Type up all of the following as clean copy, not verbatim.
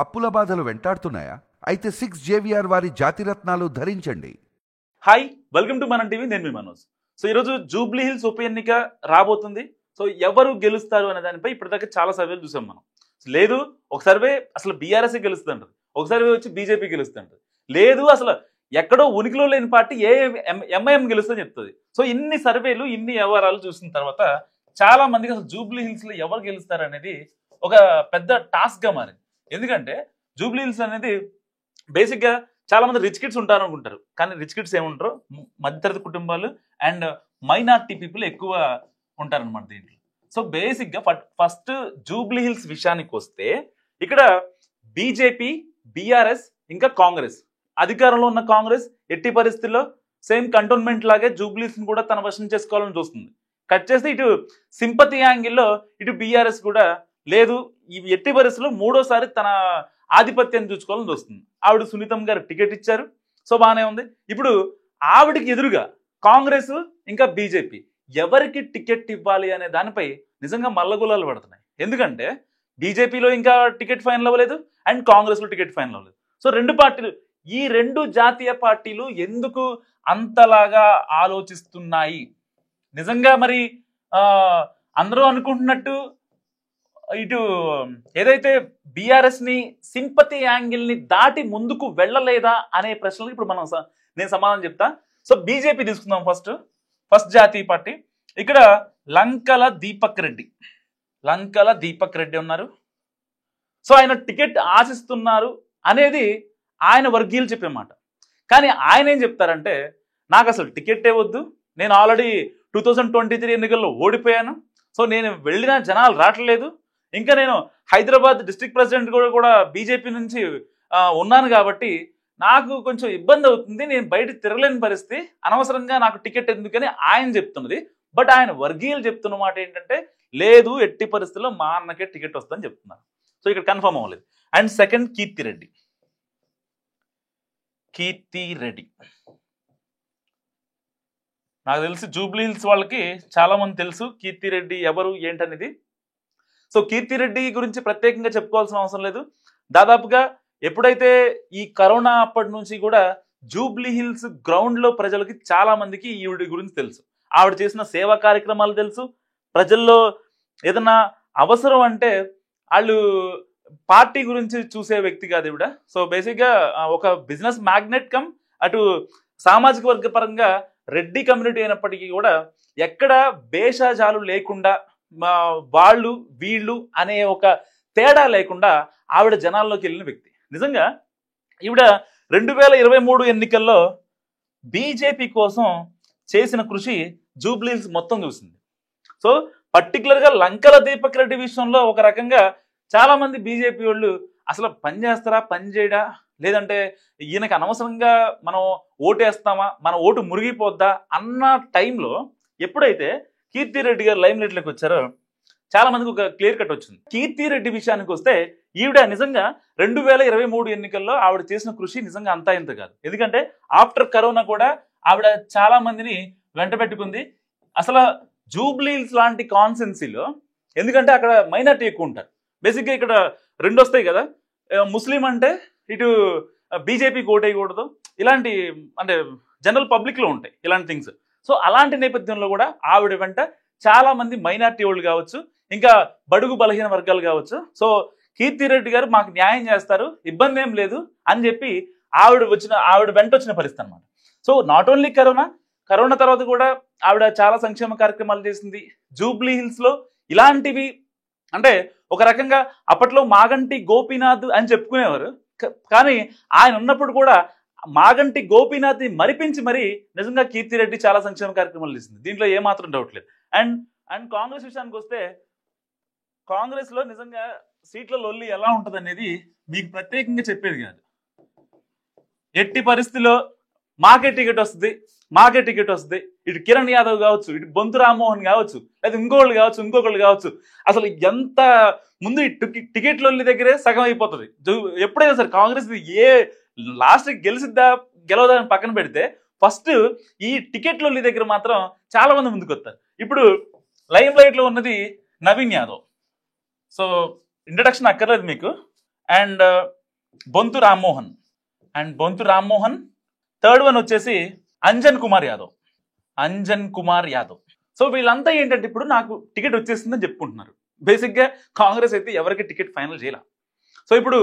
అప్పుల బాధలు వెంటాడుతున్నాయా? అయితే 6 JVR వారి జాతిరత్నాలు ధరించండి. హాయ్, వెల్కమ్ టు మనం టీవీ. నేను మీ మనోజ్. సో ఈరోజు జూబ్లీ హిల్స్ ఉప ఎన్నిక రాబోతుంది. సో ఎవరు గెలుస్తారు అనే దానిపై ఇప్పటిదాకా చాలా సర్వేలు చూసాం మనం. లేదు, ఒక సర్వే అసలు బీఆర్ఎస్ గెలుస్తుంటారు, ఒక సర్వే వచ్చి బీజేపీ గెలుస్తుంటారు, లేదు అసలు ఎక్కడో ఉనికిలో లేని పార్టీ ఎంఐఎం గెలుస్తుందని చెప్తుంది. సో ఇన్ని సర్వేలు, ఇన్ని వ్యవహారాలు చూసిన తర్వాత చాలా మందికి అసలు జూబ్లీ హిల్స్ లో ఎవరు గెలుస్తారు అనేది ఒక పెద్ద టాస్క్ గా మారింది. ఎందుకంటే జూబ్లీ హిల్స్ అనేది బేసిక్ గా చాలా మంది రిచ్ కిడ్స్ ఉంటారు అనుకుంటారు, కానీ రిచ్ కిడ్స్ ఏముంటారు, మధ్యతరగతి కుటుంబాలు అండ్ మైనార్టీ పీపుల్ ఎక్కువ ఉంటారనమాట దీంట్లో. సో బేసిక్ గా ఫస్ట్ జూబ్లీ హిల్స్ విషయానికి వస్తే ఇక్కడ బీజేపీ, బీఆర్ఎస్ ఇంకా కాంగ్రెస్, అధికారంలో ఉన్న కాంగ్రెస్ ఎట్టి పరిస్థితుల్లో సేమ్ కంటోన్మెంట్ లాగే జూబ్లీ హిల్స్ కూడా తన వశం చేసుకోవాలని చూస్తుంది. కట్ చేస్తే ఇటు సింపతి యాంగిల్లో ఇటు బీఆర్ఎస్ కూడా లేదు, ఇవి ఎట్టి పరిస్థితుల్లో మూడోసారి తన ఆధిపత్యాన్ని చూసుకోవాలని చూస్తుంది. ఆవిడ సునీతం గారు టికెట్ ఇచ్చారు, సో బాగానే ఉంది. ఇప్పుడు ఆవిడకి ఎదురుగా కాంగ్రెస్ ఇంకా బీజేపీ ఎవరికి టికెట్ ఇవ్వాలి అనే దానిపై నిజంగా మల్లగులాలు పడుతున్నాయి. ఎందుకంటే బీజేపీలో ఇంకా టికెట్ ఫైనల్ అవ్వలేదు అండ్ కాంగ్రెస్లో టికెట్ ఫైనల్ అవ్వలేదు. సో రెండు పార్టీలు, ఈ రెండు జాతీయ పార్టీలు ఎందుకు అంతలాగా ఆలోచిస్తున్నాయి? నిజంగా మరి అందరూ అనుకుంటున్నట్టు ఇటు ఏదైతే బీఆర్ఎస్ ని సింపతి యాంగిల్ ని దాటి ముందుకు వెళ్ళలేదా అనే ప్రశ్నలకు ఇప్పుడు నేను సమాధానం చెప్తా. సో బీజేపీ తీసుకుందాం. ఫస్ట్ జాతీయ పార్టీ ఇక్కడ లంకల దీపక్ రెడ్డి ఉన్నారు. సో ఆయన టికెట్ ఆశిస్తున్నారు అనేది ఆయన వర్గీయులు చెప్పే మాట. కానీ ఆయన ఏం చెప్తారంటే, నాకు అసలు టికెట్టే వద్దు, నేను ఆల్రెడీ 2023 ఎన్నికల్లో ఓడిపోయాను, సో నేను వెళ్ళిన జనాలు రావట్లేదు, ఇంకా నేను హైదరాబాద్ డిస్ట్రిక్ట్ ప్రెసిడెంట్ కూడా బీజేపీ నుంచి ఉన్నాను కాబట్టి నాకు కొంచెం ఇబ్బంది అవుతుంది, నేను బయట తిరగలేని పరిస్థితి, అనవసరంగా నాకు టికెట్ ఎందుకని ఆయన చెప్తున్నది. బట్ ఆయన వర్గీయులు చెప్తున్న మాట ఏంటంటే, లేదు ఎట్టి పరిస్థితుల్లో మా అన్నకే టికెట్ వస్తుందని చెప్తున్నారు. సో ఇక్కడ కన్ఫర్మ్ అవ్వలేదు. అండ్ సెకండ్ కీర్తి రెడ్డి నాకు తెలిసి జూబ్లీ హిల్స్ వాళ్ళకి చాలా మంది తెలుసు కీర్తి రెడ్డి ఎవరు ఏంటనేది. సో కీర్తి రెడ్డి గురించి ప్రత్యేకంగా చెప్పుకోవాల్సిన అవసరం లేదు. దాదాపుగా ఎప్పుడైతే ఈ కరోనా అప్పటి నుంచి కూడా జూబ్లీ హిల్స్ గ్రౌండ్ లో ప్రజలకి చాలా మందికి ఈవిడ గురించి తెలుసు. ఆవిడ చేసిన సేవా కార్యక్రమాలు తెలుసు. ప్రజల్లో ఏదన్నా అవసరం అంటే వాళ్ళు పార్టీ గురించి చూసే వ్యక్తి కాదు ఈవిడ. సో బేసిక్గా ఒక బిజినెస్ మ్యాగ్నెట్ కమ్ అటు సామాజిక వర్గ పరంగా రెడ్డి కమ్యూనిటీ అయినప్పటికీ కూడా ఎక్కడ భేషజాలు లేకుండా వాళ్ళు వీళ్ళు అనే ఒక తేడా లేకుండా ఆవిడ జనాల్లోకి వెళ్ళిన వ్యక్తి. నిజంగా ఈవిడ 2023 ఎన్నికల్లో బీజేపీ కోసం చేసిన కృషి జూబ్లీ హిల్స్ మొత్తం చూసింది. సో పర్టికులర్గా లంకల దీపక్ రెడ్డి విషయంలో ఒక రకంగా చాలా మంది బీజేపీ వాళ్ళు అసలు పని చేస్తారా, పని చేయడా, లేదంటే ఈయనకి అనవసరంగా మనం ఓటేస్తామా, మన ఓటు మురిగిపోద్దా అన్న టైంలో ఎప్పుడైతే కీర్తి రెడ్డి గారు లైమ్ లైట్లోకి వచ్చారో చాలా మందికి ఒక క్లియర్ కట్ వచ్చింది. కీర్తి రెడ్డి విషయానికి వస్తే ఈవిడ నిజంగా 2023 ఎన్నికల్లో ఆవిడ చేసిన కృషి నిజంగా అంతా ఇంత కాదు. ఎందుకంటే ఆఫ్టర్ కరోనా కూడా ఆవిడ చాలా మందిని వెంట పెట్టుకుంది. అసలు జూబ్లీ హిల్స్ లాంటి కాన్స్టెన్సీలో, ఎందుకంటే అక్కడ మైనార్టీ ఎక్కువ ఉంటారు, బేసిక్గా ఇక్కడ రెండు వస్తాయి కదా, ముస్లిం అంటే ఇటు బీజేపీకి ఓటేయకూడదు, ఇలాంటి అంటే జనరల్ పబ్లిక్లో ఉంటాయి ఇలాంటి థింగ్స్. సో అలాంటి నేపథ్యంలో కూడా ఆవిడ వెంట చాలా మంది మైనార్టీ వాళ్ళు కావచ్చు, ఇంకా బడుగు బలహీన వర్గాలు కావచ్చు. సో కీర్తి రెడ్డి గారు మాకు న్యాయం చేస్తారు, ఇబ్బంది ఏం లేదు అని చెప్పి ఆవిడ వెంట వచ్చిన పరిస్థితి అనమాట. సో నాట్ ఓన్లీ కరోనా తర్వాత కూడా ఆవిడ చాలా సంక్షేమ కార్యక్రమాలు చేసింది. జూబ్లీ హిల్స్ లో ఇలాంటివి అంటే ఒక రకంగా అప్పట్లో మాగంటి గోపీనాథ్ అని చెప్పుకునేవారు, కానీ ఆయన ఉన్నప్పుడు కూడా మాగంటి గోపీనాథ్ని మరిపించి మరి నిజంగా కీర్తి రెడ్డి చాలా సంక్షేమ కార్యక్రమాలు చేసింది. దీంట్లో ఏమాత్రం డౌట్ లేదు. అండ్ కాంగ్రెస్ విషయానికి వస్తే కాంగ్రెస్లో నిజంగా సీట్ల లొల్లి ఎలా ఉంటుంది అనేది మీకు ప్రత్యేకంగా చెప్పేది కాదు. ఎట్టి పరిస్థితిలో మాకే టికెట్ వస్తుంది, ఇటు కిరణ్ యాదవ్ కావచ్చు, ఇటు బొంతు రామ్మోహన్ కావచ్చు, లేదా ఇంకొకళ్ళు కావచ్చు, అసలు ఎంత ముందు ఈ టికెట్ లొల్లి దగ్గరే సగం అయిపోతుంది. ఎప్పుడైనా సరే కాంగ్రెస్ లాస్ట్ గెలవదా అని పక్కన పెడితే ఫస్ట్ ఈ టికెట్ లొల్లి దగ్గర మాత్రం చాలా మంది ముందుకు వస్తారు. ఇప్పుడు లైమ్ లైట్ లో ఉన్నది నవీన్ యాదవ్. సో ఇంట్రడక్షన్ అక్కర్లేదు మీకు. And Bonthu Rammohan. Third one వచ్చేసి అంజన్ కుమార్ యాదవ్. సో వీళ్ళంతా ఏంటంటే ఇప్పుడు నాకు టికెట్ వచ్చేసిందని చెప్పుకుంటున్నారు. బేసిక్గా కాంగ్రెస్ అయితే ఎవరికి టికెట్ ఫైనల్ చేయాల. సో ఇప్పుడు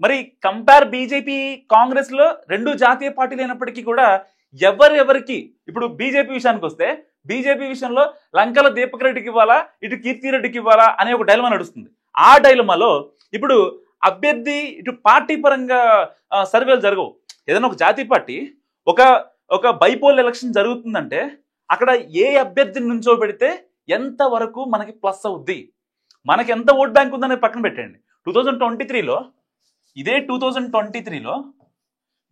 మరి కంపేర్ బీజేపీ కాంగ్రెస్లో రెండు జాతీయ పార్టీలు అయినప్పటికీ కూడా ఎవరెవరికి ఇప్పుడు బీజేపీ విషయానికి వస్తే బీజేపీ విషయంలో లంకల దీపక్ రెడ్డికి ఇవ్వాలా, ఇటు కీర్తిరెడ్డికి ఇవ్వాలా అనే ఒక డైలమా నడుస్తుంది. ఆ డైలమాలో ఇప్పుడు అభ్యర్థి ఇటు పార్టీ పరంగా సర్వేలు జరగవు. ఏదైనా ఒక జాతీయ పార్టీ ఒక బైపోల్ ఎలక్షన్ జరుగుతుందంటే అక్కడ ఏ అభ్యర్థిని నుంచోబెడితే ఎంత వరకు మనకి ప్లస్ అవుద్ది, మనకి ఎంత ఓట్ బ్యాంక్ ఉందనేది పక్కన పెట్టండి. 2023లో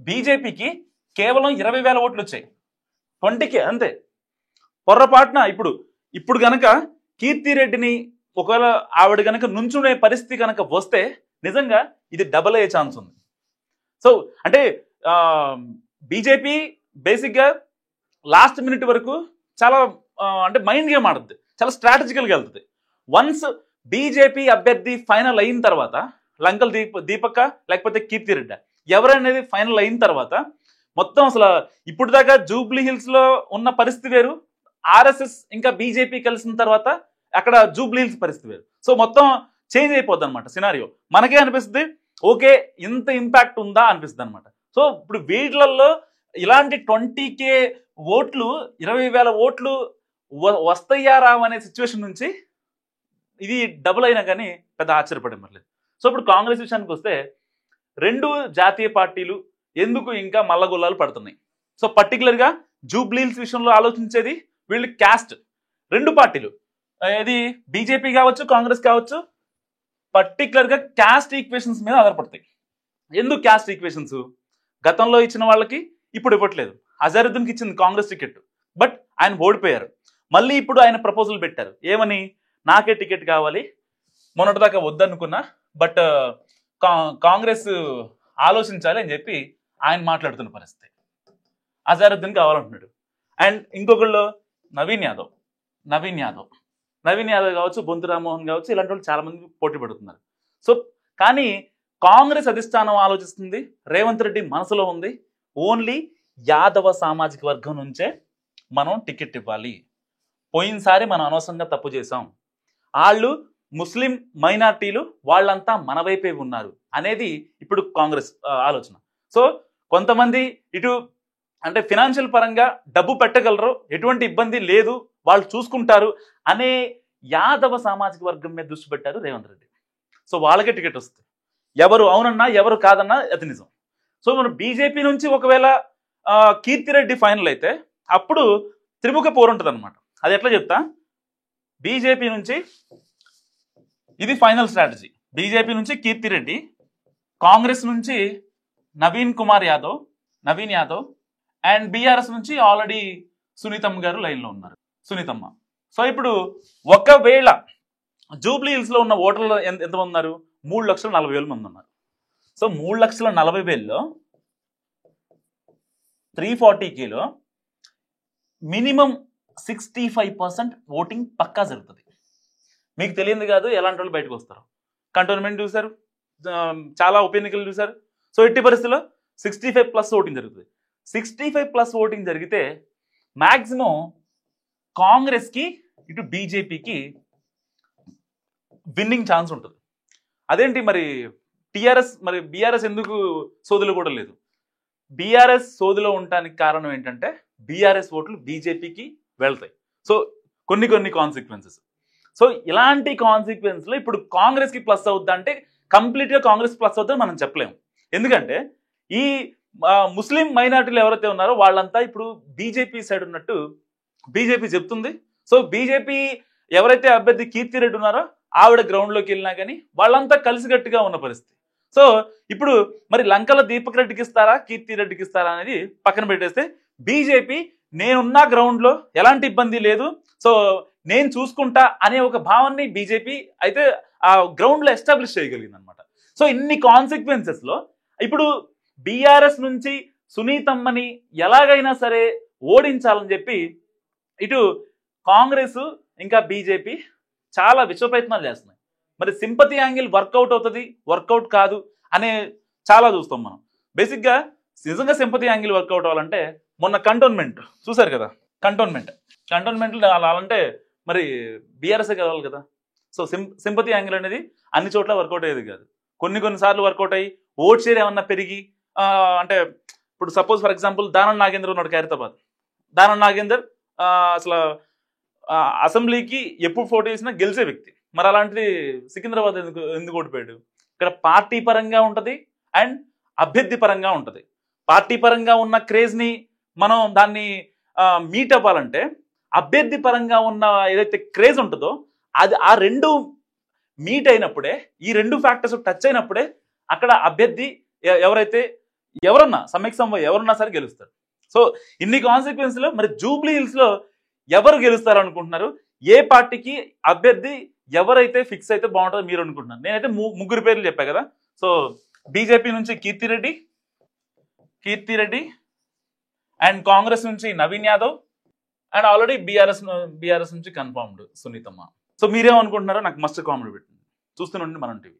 బీజేపీకి కేవలం 20,000 ఓట్లు వచ్చాయి, 20కే అంతే. పొర్రపాటున ఇప్పుడు గనక కీర్తిరెడ్డిని ఒకవేళ ఆవిడ గనక నుంచునే పరిస్థితి కనుక వస్తే నిజంగా ఇది డబల్ అయ్యే ఛాన్స్ ఉంది. సో అంటే బీజేపీ బేసిక్గా లాస్ట్ మినిట్ వరకు చాలా అంటే మైండ్ గేమ్ ఆడుతుంది, చాలా స్ట్రాటజికల్గా వెళ్తుంది. వన్స్ బీజేపీ అభ్యర్థి ఫైనల్ అయిన తర్వాత లంకల్ దీపక్క లేకపోతే కీర్తిరెడ్డి ఎవరనేది ఫైనల్ అయిన తర్వాత మొత్తం అసలు ఇప్పుడు దాకా జూబ్లీ హిల్స్ లో ఉన్న పరిస్థితి వేరు, ఆర్ఎస్ఎస్ ఇంకా బీజేపీ కలిసిన తర్వాత అక్కడ జూబ్లీ హిల్స్ పరిస్థితి వేరు. సో మొత్తం చేంజ్ అయిపోద్ది అనమాట సినారియో. మనకే అనిపిస్తుంది ఓకే ఇంత ఇంపాక్ట్ ఉందా అనిపిస్తుంది అనమాట. సో ఇప్పుడు వీళ్ళల్లో ఇలాంటి 20K ఓట్లు 20,000 ఓట్లు వస్తాయా రావు అనే సిచ్యువేషన్ నుంచి ఇది డబుల్ అయినా కానీ పెద్ద ఆశ్చర్యపడే మరలేదు. సో ఇప్పుడు కాంగ్రెస్ విషయానికి వస్తే రెండు జాతీయ పార్టీలు ఎందుకు ఇంకా మల్లగొల్లాలు పడుతున్నాయి. సో పర్టికులర్గా జూబ్లీహిల్స్ విషయంలో ఆలోచించేది వీళ్ళు క్యాస్ట్, రెండు పార్టీలు ఇది బీజేపీ కావచ్చు కాంగ్రెస్ కావచ్చు పర్టికులర్గా క్యాస్ట్ ఈక్వేషన్స్ మీద ఆధారపడతాయి. ఎందుకు క్యాస్ట్ ఈక్వేషన్స్? గతంలో ఇచ్చిన వాళ్ళకి ఇప్పుడు ఇవ్వట్లేదు. అజారుద్దీన్కి ఇచ్చింది కాంగ్రెస్ టికెట్, బట్ ఆయన ఓడిపోయారు. మళ్ళీ ఇప్పుడు ఆయన ప్రపోజల్ పెట్టారు ఏమని, నాకే టికెట్ కావాలి, మొన్నటిదాకా వద్దనుకున్నా బట్ కాంగ్రెస్ ఆలోచించాలి అని చెప్పి ఆయన మాట్లాడుతున్న పరిస్థితి. అజారుద్దీన్ కావాలంటున్నాడు. అండ్ ఇంకొకళ్ళు నవీన్ యాదవ్ కావచ్చు, బొంతు రామ్మోహన్ కావచ్చు, ఇలాంటి వాళ్ళు చాలా మంది పోటీ పడుతున్నారు. సో కానీ కాంగ్రెస్ అధిష్టానం ఆలోచిస్తుంది, రేవంత్ రెడ్డి మనసులో ఉంది ఓన్లీ యాదవ సామాజిక వర్గం నుంచే మనం టికెట్ ఇవ్వాలి. పోయినసారి మనం అనవసరంగా తప్పు చేసాం, వాళ్ళు ముస్లిం మైనార్టీలు వాళ్ళంతా మన వైపే ఉన్నారు అనేది ఇప్పుడు కాంగ్రెస్ ఆలోచన. సో కొంతమంది ఇటు అంటే ఫినాన్షియల్ పరంగా డబ్బు పెట్టగలరు, ఎటువంటి ఇబ్బంది లేదు, వాళ్ళు చూసుకుంటారు అనే యాదవ సామాజిక వర్గం మీద దృష్టి పెట్టారు రేవంత్ రెడ్డి. సో వాళ్ళకే టికెట్ వస్తుంది, ఎవరు అవునన్నా ఎవరు కాదన్నా అది నిజం. సో మన బీజేపీ నుంచి ఒకవేళ కీర్తిరెడ్డి ఫైనల్ అయితే అప్పుడు త్రిముఖ పోరు ఉంటుంది అనమాట. అది ఎట్లా చెప్తా, బీజేపీ నుంచి ఇది ఫైనల్ స్ట్రాటజీ, బీజేపీ నుంచి కీర్తిరెడ్డి, కాంగ్రెస్ నుంచి నవీన్ యాదవ్ అండ్ బీఆర్ఎస్ నుంచి ఆల్రెడీ సునీతమ్మ గారు లైన్లో ఉన్నారు, సునీతమ్మ. సో ఇప్పుడు ఒకవేళ జూబ్లీ హిల్స్లో ఉన్న ఓటర్లు ఎంతమంది ఉన్నారు, 3,40,000 మంది ఉన్నారు. సో 3,40,000లో 340Kలో మినిమం 65% ఓటింగ్ పక్కా జరుగుతుంది. మీకు తెలియదు కాదు ఎలాంటి వాళ్ళు బయటకు వస్తారు. కంటోన్మెంట్ చూశారు, చాలా ఉప ఎన్నికలు చూశారు. సో ఎట్టి పరిస్థితుల్లో 65+ ఓటింగ్ జరుగుతుంది. 65+ ఓటింగ్ జరిగితే మ్యాక్సిమం కాంగ్రెస్కి ఇటు బీజేపీకి విన్నింగ్ ఛాన్స్ ఉంటుంది. అదేంటి మరి బీఆర్ఎస్ ఎందుకు సోదులో కూడా లేదు? బీఆర్ఎస్ సోదులో ఉండటానికి కారణం ఏంటంటే బీఆర్ఎస్ ఓట్లు బీజేపీకి వెళ్తాయి. సో కొన్ని కాన్సిక్వెన్సెస్. సో ఇలాంటి కాన్సిక్వెన్స్లో ఇప్పుడు కాంగ్రెస్కి ప్లస్ అవుద్దా అంటే కంప్లీట్గా కాంగ్రెస్ ప్లస్ అవుతుందని మనం చెప్పలేము. ఎందుకంటే ఈ ముస్లిం మైనారిటీలు ఎవరైతే ఉన్నారో వాళ్ళంతా ఇప్పుడు బీజేపీ సైడ్ ఉన్నట్టు బీజేపీ చెప్తుంది. సో బీజేపీ ఎవరైతే అభ్యర్థి కీర్తిరెడ్డి ఉన్నారో ఆవిడ గ్రౌండ్లోకి వెళ్ళినా కానీ వాళ్ళంతా కలిసికట్టుగా ఉన్న పరిస్థితి. సో ఇప్పుడు మరి లంకల దీపక్ రెడ్డికి ఇస్తారా కీర్తిరెడ్డికి ఇస్తారా అనేది పక్కన పెట్టేస్తే బీజేపీ నేనున్న గ్రౌండ్లో ఎలాంటి ఇబ్బంది లేదు, సో నేను చూసుకుంటా అనే ఒక భావాన్ని బీజేపీ అయితే ఆ గ్రౌండ్లో ఎస్టాబ్లిష్ చేయగలిగింది అనమాట. సో ఇన్ని కాన్సిక్వెన్సెస్లో ఇప్పుడు బీఆర్ఎస్ నుంచి సునీతమ్మని ఎలాగైనా సరే ఓడించాలని చెప్పి ఇటు కాంగ్రెస్ ఇంకా బీజేపీ చాలా విశ్వ ప్రయత్నాలు చేస్తున్నాయి. మరి సింపతి యాంగిల్ వర్కౌట్ అవుతుంది, వర్కౌట్ కాదు అనే చాలా చూస్తాం మనం. బేసిక్గా నిజంగా సింపతి యాంగిల్ వర్కౌట్ అవ్వాలంటే మొన్న కంటోన్మెంట్ చూసారు కదా, కంటోన్మెంట్లో అలాంటే మరి బీఆర్ఎస్ఏ కలవాలి కదా. సో సింపతి యాంగిల్ అనేది అన్ని చోట్ల వర్కౌట్ అయ్యేది కాదు. కొన్నిసార్లు వర్కౌట్ అయ్యి ఓట్ షేర్ ఏమన్నా పెరిగి అంటే ఇప్పుడు suppose for example Danam Nagender ఉన్నాడు ఖైరతాబాద్. దానం నాగేందర్ అసలు అసెంబ్లీకి ఎప్పుడు పోటీ చేసినా గెలిచే వ్యక్తి. మరి అలాంటిది సికింద్రాబాద్ ఎందుకు ఓడిపోయాడు? ఇక్కడ పార్టీ పరంగా ఉంటుంది అండ్ అభ్యర్థి పరంగా ఉంటుంది. పార్టీ పరంగా ఉన్న క్రేజ్ని మనం దాన్ని మీట్ అవ్వాలంటే అభ్యర్థి పరంగా ఉన్న ఏదైతే క్రేజ్ ఉంటుందో అది ఆ రెండు మీట్ అయినప్పుడే, ఈ రెండు ఫ్యాక్టర్స్ టచ్ అయినప్పుడే అక్కడ అభ్యర్థి ఎవరన్నా సమ్యక్ ఎవరున్నా సరే గెలుస్తారు. సో ఇన్ని కాన్సిక్వెన్స్లో మరి జూబ్లీ హిల్స్లో ఎవరు గెలుస్తారు అనుకుంటున్నారు? ఏ పార్టీకి అభ్యర్థి ఎవరైతే ఫిక్స్ అయితే బాగుంటుందో మీరు అనుకుంటున్నారు? నేనైతే ముగ్గురు పేర్లు చెప్పా కదా. సో బీజేపీ నుంచి కీర్తిరెడ్డి అండ్ కాంగ్రెస్ నుంచి Naveen Yadav and already BRS నుంచి కన్ఫర్మ్డ్ సునీతమ్మ. సో మీరేమనుకుంటున్నారో నాకు మస్ట్ కామెంట్ పెట్టండి. చూస్తూనే ఉండండి మనం టీవీ.